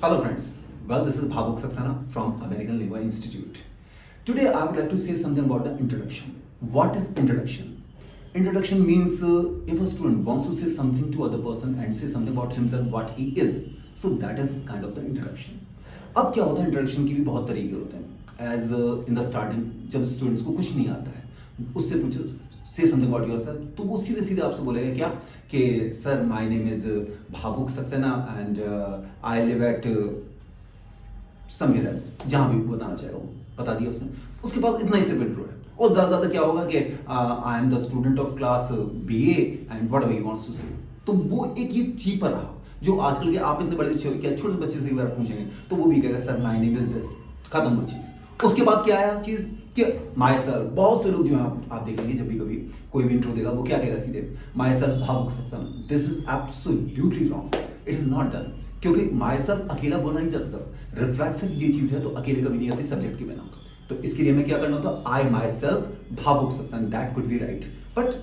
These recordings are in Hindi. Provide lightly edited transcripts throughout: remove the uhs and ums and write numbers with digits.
Hello friends, well this is Bhavuk Saxena from American Lingua Institute. Today I would like to say something about the introduction. What is introduction? Introduction means if a student wants to say something to other person and say something about himself, what he is. So that is kind of the introduction. अब क्या होता है इंट्रोडक्शन की भी बहुत तरीके होते हैं एज इन द स्टार्टिंग जब स्टूडेंट्स को कुछ नहीं आता है उससे पूछो से समथिंग अबाउट योरसेल्फ तो वो सीधे सीधे आपसे बोलेगा क्या कि sir my name is Bhavuk Saxena and I live at somewhere else जहाँ भी बताना चाहेगा वो बता दिया उसने उसके पास इतना ही सिर्फ इंट्रो है और ज़्यादा क्या होगा कि I am the student of class BA and whatever he wants to say तो वो एक ये चीपर रहा जो आजकल के आप इतने बड़े क्या छोटे बच्चे से एक बार पूछेंगे तो वो भी कहेगा sir my name is this खत्म वो चीज़ उसके बाद क्या आया चीज़ कि माय सेल्फ बहुत से लोग जो हैं आप देखेंगे जब भी कभी कोई भी इंट्रो देगा वो क्या कहेगा सीधे माय सेल्फ भावुक Saxena this is absolutely wrong it is not done क्योंकि माय सेल्फ अकेला बोलना नहीं चाहता रिफ्लेक्सिव ये चीज़ है तो अकेले कभी नहीं आती सब्जेक्ट के बिना तो इसके लिए हमें क्या करना होता आई माई सेल्फ भावुक Saxena that could be right but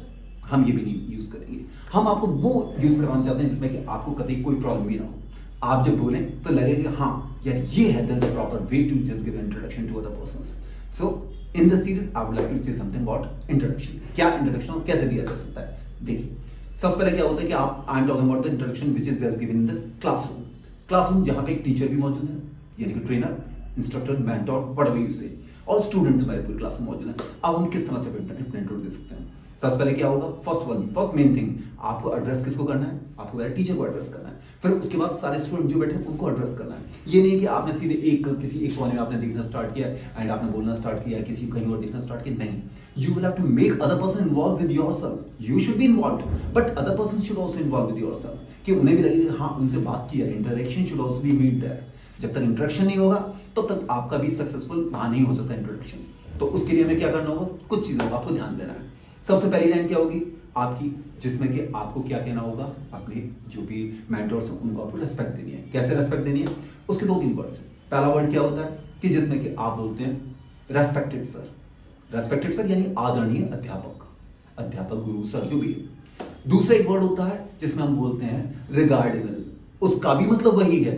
हम ये भी नहीं यूज करेंगे हम आपको वो यूज करवाना चाहते हैं जिसमें कि आपको कभी कोई प्रॉब्लम भी ना हो आप जब बोलें तो लगेगा हाँ यार ये है this a proper way to just give introduction to other persons so in the series I would like to say something about introduction क्या इंट्रोडक्शन और कैसे दिया जा सकता है देखिए सबसे पहले क्या होता है कि आप I am talking about the introduction which is given in the classroom जहाँ पे एक टीचर भी मौजूद है यानी कि trainer instructor mentor whatever you से और स्टूडेंट्स हमारे पूरी क्लास में मौजूद हैं अब हम किस तरह से अपना इंट्रो दे सकते हैं सबसे पहले क्या होगा फर्स्ट मेन थिंग आपको एड्रेस किसको करना है आपको पहले टीचर को एड्रेस करना है फिर उसके बाद सारे स्टूडेंट जो बैठे हैं उनको एड्रेस करना है ये नहीं है कि आपने सीधे किसी एक कोने में आपने देखना स्टार्ट किया एंड आपने बोलना स्टार्ट किया किसी कहीं और देखना स्टार्ट किया नहीं you will have to make other person involve with yourself you should be involve but other person should also involve with yourself कि उन्हें भी लगेगा हाँ उनसे बात किया interaction should also be made there जब तक इंट्रोडक्शन नहीं होगा तब तक आपका भी सक्सेसफुल वहाँ नहीं हो सकता इंट्रोडक्शन तो उसके लिए हमें क्या करना होगा कुछ चीज़ों का आपको ध्यान देना है सबसे पहली लाइन क्या होगी आपकी जिसमें कि आपको क्या कहना होगा अपने जो भी मेंटर्स हैं उनको आपको रेस्पेक्ट देनी है कैसे रेस्पेक्ट देनी है उसके 2-3 वर्ड्स हैं पहला वर्ड क्या होता है कि जिसमें कि आप बोलते हैं रेस्पेक्टेड सर यानी आदरणीय अध्यापक गुरु सर जो भी है दूसरा एक वर्ड होता है जिसमें हम बोलते हैं रिगार्डेबल उसका भी मतलब वही है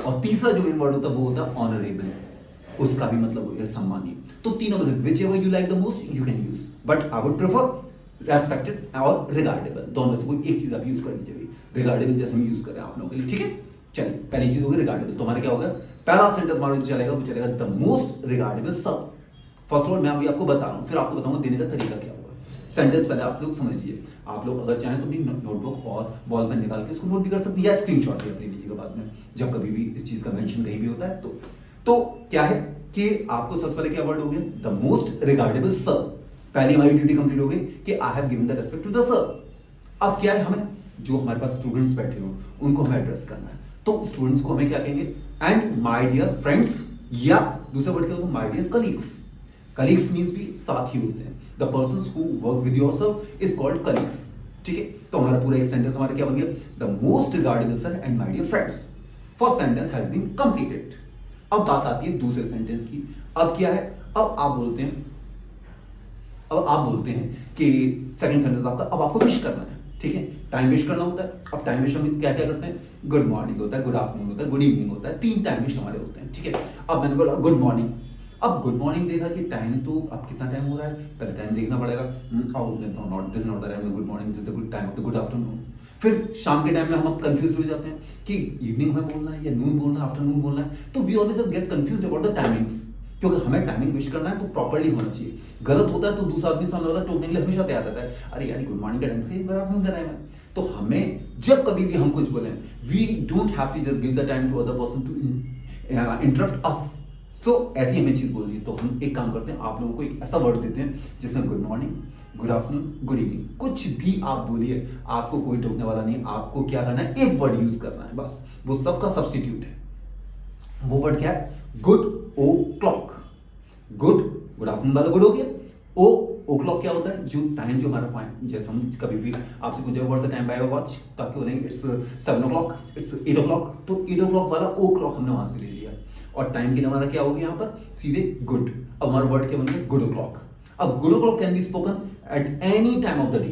और तीसरा जो मेन वर्ड होता है वो होता है ऑनरेबल उसका भी मतलब वही है सम्मानीय तो तीनों में से which ever you like the most you can use but I would prefer respected और रिगार्डेबल दोनों में से कोई एक चीज आप यूज करनी चाहिए रिगार्डेबल जैसे हम यूज कर रहे हैं आप लोगों के लिए ठीक है चलिए पहली चीज होगी रिगार्डेबल तो हमारा क्या होगा पहला सेंटेंस हमारा जो चलेगा वो चलेगा द मोस्ट रिगार्डेबल सब फर्स्ट ऑफ ऑल मैं अभी आपको बता रहा हूँ फिर आपको बताऊंगा देने का तरीका क्या होगा सेंटेंस पहले आप लोग समझ लीजिए आप लोग अगर चाहें तो अपनी नोटबुक और बॉल पेन निकाल के इसको नोट भी कर सकते हैं या स्क्रीनशॉट भी अपनी लीजिएगा बाद में जब कभी भी इस चीज का मेंशन कहीं भी होता है तो क्या है कि आपको सबसे पहले क्या वर्ड हो गया द मोस्ट रिगार्डेबल सर पहली हमारी ड्यूटी कंप्लीट हो गई कि I have given the respect to the sir अब क्या है हमें जो हमारे पास स्टूडेंट्स बैठे हो उनको हमें एड्रेस करना है तो स्टूडेंट्स को हमें क्या कहेंगे एंड माय डियर फ्रेंड्स या दूसरा वर्ड क्या होता है माय डियर कलीग्स मींस भी साथी होते हैं the persons who work with yourself is called colleagues ठीक है तो हमारा पूरा एक सेंटेंस हमारा क्या बन गया the most regardable sir and my dear friends first sentence has been completed अब बात आती है दूसरे सेंटेंस की अब क्या है अब आप बोलते हैं कि सेकंड सेंटेंस आपका अब आपको विश करना है ठीक है टाइम विश करना होता है अब टाइम विश हम क्या क्या करते हैं गुड मॉर्निंग होता है गुड आफ्टरनून होता है गुड इवनिंग होता है 3 टाइम विश हमारे होते हैं ठीक है अब मैंने बोला गुड मॉर्निंग अब गुड मॉर्निंग देखा कि टाइम तो अब कितना टाइम हो रहा है पहले टाइम देखना पड़ेगा not this not the time good morning this the good time of the good afternoon फिर शाम के टाइम में हम कंफ्यूज हो जाते हैं कि इवनिंग में बोलना है या नून बोलना है आफ्टरनून बोलना है तो we always just get confused about the timings क्योंकि हमें टाइमिंग विश करना है तो प्रॉपर्ली होना चाहिए गलत होता है तो दूसरा आदमी सामने वाला टोकने के लिए हमेशा तैयार रहता है अरे यार गुड मॉर्निंग का टाइम था एक बार आफ्टरनून का टाइम है तो हमें जब कभी भी हम कुछ बोलें we don't have to just give the time to other person to interrupt us so ऐसी हमें चीज बोलनी है तो हम एक काम करते हैं आप लोगों को एक ऐसा वर्ड देते हैं जिसमें good morning good afternoon good evening कुछ भी आप बोलिए आपको कोई टोकने वाला नहीं आपको क्या करना है एक वर्ड यूज करना है बस वो सबका सब्सटीट्यूट है वो वर्ड क्या है गुड ओ क्लॉक गुड आफ्टरनून वाला गुड हो गया ओ क्लॉक क्या होता है जो टाइम जो हमारा पॉइंट जैसे हम कभी भी आपसे पूछे what's the time by your watch तो आपके बोलेंगे इट्स 7 o'clock इट्स 8 o'clock तो 8 o'clock वाला ओ क्लॉक हमने वहां से ले लिया और टाइम की हमारा क्या होगा यहाँ पर सीधे गुड अब हमारा वर्ड क्या बन गया गुड ओ क्लॉक अब good o'clock can be spoken at any time of the day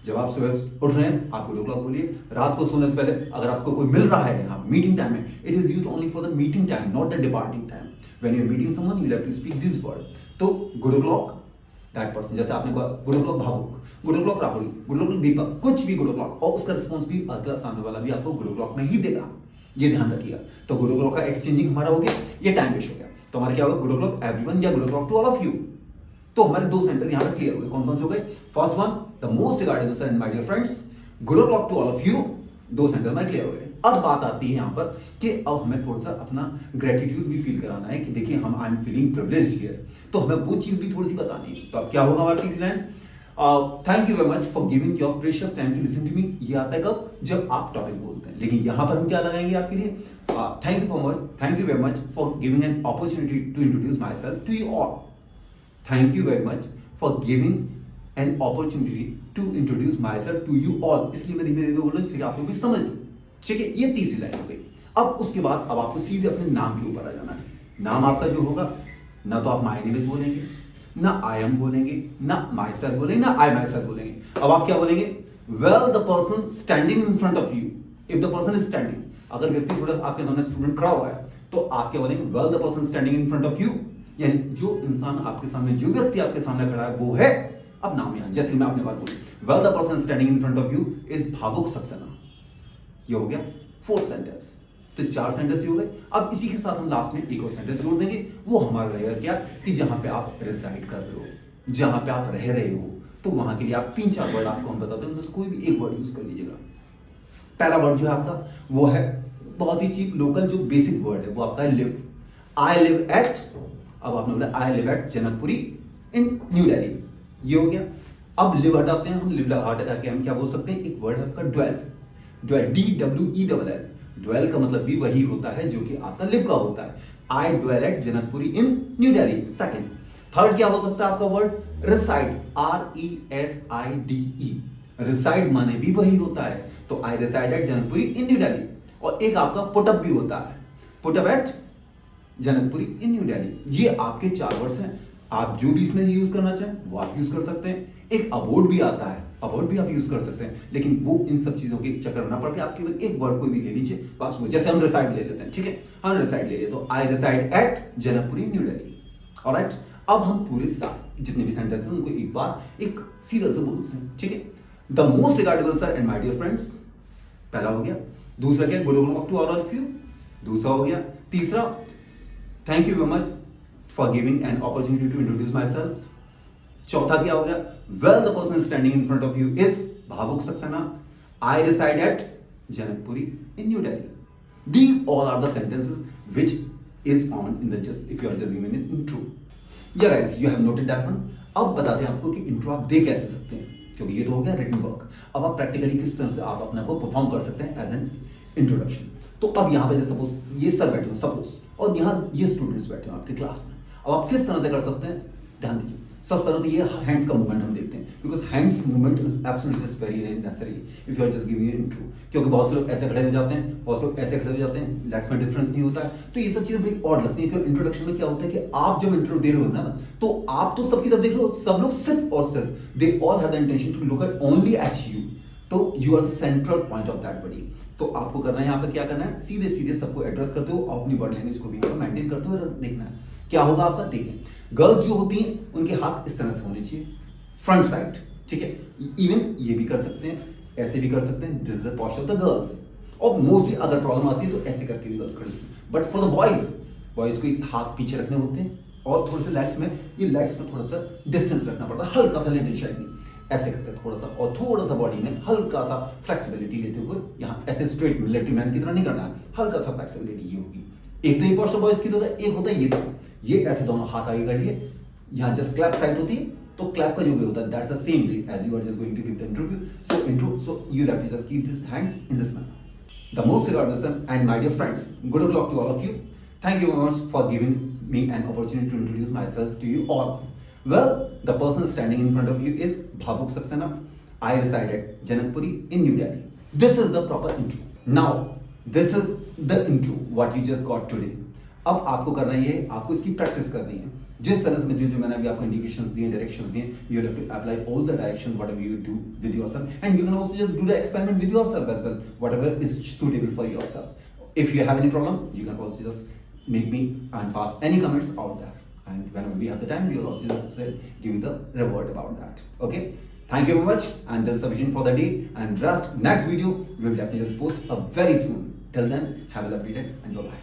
जब आप सुबह उठ रहे हैं आप गुड ओ क्लॉक बोलिए। रात को सोने से पहले अगर आपको कोई मिल रहा है यहाँ मीटिंग टाइम में, it is used only for the meeting time, not the departing time. When you are meeting someone you have to speak this word. तो good o'clock that person, जैसे आपने कहा good o'clock Bhavuk, good o'clock Rahul, good o'clock Deepak, कुछ भी गुड ओ क्लॉक, और उसका रिस्पॉन्स भी अगला सामने वाला भी आपको गुड ओ क्लॉक में ही देगा, ये ध्यान रखिएगा। तो गुड ओ क्लॉक का एक्सचेंजिंग हमारा हो गया, ये टाइम वेस्ट हो गया। तो हमारा क्या होगा, गुड ओ क्लॉक एवरीवन या good o'clock to all of you. तो हमारे दो सेंटेंस यहाँ पे क्लियर हो गए। कौन कौन से हो गए? First one, the most regardable sir and my dear friends, good o'clock to all of you, दो सेंटेंस हमारे क्लियर हो गए। अब बात आती है यहाँ पर कि अब हमें थोड़ा सा अपना ग्रेटिट्यूड भी फील कराना है कि देखिए हम I am feeling privileged here, तो हमें वो चीज भी थोड़ी सी बतानी है। तो अब क्या होगा हमारी तीसरी line, thank you very much for giving your precious time to listen to me. ये आता है कब? जब आप टॉपिक बोलते हैं। लेकिन यहाँ पर हम क्या लगाएंगे आपके लिए, thank you very much for giving an opportunity to introduce myself to you all. Thank you very much for giving an opportunity to introduce myself to you all. इसलिए मैं धीमे धीमे बोल रहा हूँ जिससे आप लोग भी समझ लो, ठीक है। ये तीसरी लाइन हो गई। अब उसके बाद अब आपको सीधे अपने नाम के ऊपर आ जाना है। नाम आपका जो होगा, ना तो आप माय नेम इज बोलेंगे, ना आई एम बोलेंगे, ना माई सेल्फ बोलेंगे, ना आई माई सेल्फ बोलेंगे। अब आप क्या बोलेंगे? Well the person standing in front of you, if the person is standing, अगर व्यक्ति थोड़ा आपके सामने स्टूडेंट खड़ा हुआ है तो आप क्या बोलेंगे? Well the person standing in front of you, यानी जो इंसान आपके सामने, जो व्यक्ति आपके सामने खड़ा है वो है। अब नाम यहाँ जैसे मैं अपने बात बोलूं, well the person standing in front of you is Bhavuk Saxena. ये हो गया फोर्थ सेंटेंस। तो चार सेंटेंस हो गए। अब इसी के साथ हम लास्ट में एक और सेंटेंस जोड़ देंगे, वो हमारा रहेगा क्या, कि जहां पे आप रिसाइड कर रहे हो, जहां पे आप रह रहे हो, तो वहां के लिए आप 3-4 वर्ड आपको हम बताते हैं, उनमें कोई भी एक वर्ड यूज कर लीजिएगा। पहला वर्ड जो है आपका वो है बहुत ही चीप लोकल जो बेसिक वर्ड है, वो आपका है लिव। आई लिव एट, अब आपने बोला I live at Janakpuri in New Delhi, ये हो गया। अब लिव हटाते हैं हम, लिव हटा के हम क्या बोल सकते हैं, एक वर्ड है आपका ड्वेल। ड्वेल, DWELL, ड्वेल का मतलब भी वही होता है जो कि आपका लिव का होता है। आई dwell eight Janakpuri in New Delhi, second. Third क्या हो सकता है आपका वर्ड? रिसाइड, RESIDE, रिसाइड माने भी वही होता है, तो I reside at Janakpuri in New Delhi. और एक आपका पुटअप भी होता है, put up eight Janakpuri in New Delhi. ये आपके 4 वर्ड्स हैं। आप जो भी इसमें यूज करना चाहें वो आप यूज कर सकते हैं। एक अबोर्ड भी आता है, अबोर्ड भी आप यूज कर सकते हैं, लेकिन वो इन सब चीजों के चक्कर ना पड़ के आप केवल एक वर्ड कोई भी ले लीजिए बस। वो जैसे हम रिसाइड ले लेते हैं, ठीक है, हम रिसाइड ले लेते, तो I reside at Janakpuri New Delhi. Alright, अब हम पूरे जितने भी सेंटेंस हैं उनको एक बार एक सीरियल से बोलते हैं, ठीक है। The most regardable sir and my dear friends, पहला हो गया। दूसरा क्या? Good evening to all of you, दूसरा हो गया। तीसरा, thank you very much for giving an opportunity to introduce myself. चौथा क्या हो गया? Well the person standing in front of you is Bhavuk Saxena. I reside at Janakpuri in New Delhi. These all are the sentences which is found in the just if you are just giving an intro. Yeah guys, you have noted that one. अब बताते हैं आपको कि इंट्रो आप दे कैसे सकते हैं, क्योंकि ये तो हो गया रिटन वर्क। अब आप प्रैक्टिकली किस तरह से आप अपने आप को परफॉर्म कर सकते हैं एज एन इंट्रोडक्शन। तो अब यहाँ पे जैसे सपोज ये सर बैठे हो सपोज, और यहाँ ये स्टूडेंट्स बैठे हो आपकी क्लास में, अब आप किस तरह से कर सकते हैं, ध्यान दीजिए। सबसे पहले तो ये हैंड्स का मूवमेंट हम देखते हैं, because hands movement is absolutely just very necessary if you are just giving intro. क्योंकि बहुत से लोग ऐसे खड़े हो जाते हैं, बहुत से लोग ऐसे खड़े हो जाते हैं, लेग्स में डिफरेंस नहीं होता है, तो ये सब चीजें बड़ी ऑड लगती है। क्योंकि इंट्रोडक्शन में क्या होता है कि आप जब इंट्रो दे रहे हो ना, तो आप तो सबकी तरफ देख रहे हो, सब लोग सिर्फ और सिर्फ they all have the intention to look at only at you, तो you are the central point of that body. तो आपको करना है यहाँ पे क्या करना है, सीधे सीधे सबको एड्रेस करते हो और अपनी बॉडी लैंग्वेज को भी मेंटेन करते हो, देखना है क्या होगा आपका। देखें, गर्ल्स जो होती हैं उनके हाथ इस तरह से होने चाहिए, फ्रंट साइड, ठीक है। इवन ये भी कर सकते हैं, ऐसे भी कर सकते हैं, this is the posture of the girls. और मोस्टली अगर प्रॉब्लम आती है तो ऐसे करके भी गर्ल्स खड़ी हैं। बट फॉर द बॉयज को हाथ पीछे रखने होते हैं और थोड़े से लेग्स में, ये लेग्स में थोड़ा सा डिस्टेंस रखना पड़ता है, हल्का सा लेट शाइनिंग ऐसे करते हैं थोड़ा सा, और थोड़ा सा बॉडी में हल्का सा फ्लेक्सिबिलिटी लेते हुए, यहाँ ऐसे स्ट्रेट मिलिट्री मैन की तरह नहीं करना है, हल्का सा फ्लेक्सिबिलिटी ये होगी। एक तो ये पोस्चर बॉयज की होता है, एक होता है ये ऐसे दोनों हाथ आगे कर लिए, यहाँ जस्ट क्लैप साइड होती है, तो क्लैप का जो वे होता है that's the same way as you are just going to give the interview. So you have to just keep this hands in this manner. The most regardable son and my dear friends, good luck to all of you. Thank you very much for giving me an opportunity to introduce myself to you all. Well, the person standing in front of you is Bhavuk Saxena. I reside at Janakpuri in New Delhi. This is the proper intro. Now, this is the intro what you just got today. अब आपको करना ये है, आपको इसकी प्रैक्टिस करनी है। जिस तरह से जो मैंने अभी आपको इंडिकेशंस दिए, डायरेक्शंस दिए, you have to apply all the directions whatever you do with yourself, and you can also just do the experiment with yourself as well, whatever is suitable for yourself. If you have any problem, you can also just make me and pass any comments out there. And whenever we have the time, we will also just give you the reward about that. Okay? Thank you very much. And that's sufficient for the day. And rest, next video, we will definitely just post very soon. Till then, have a lovely day and bye-bye.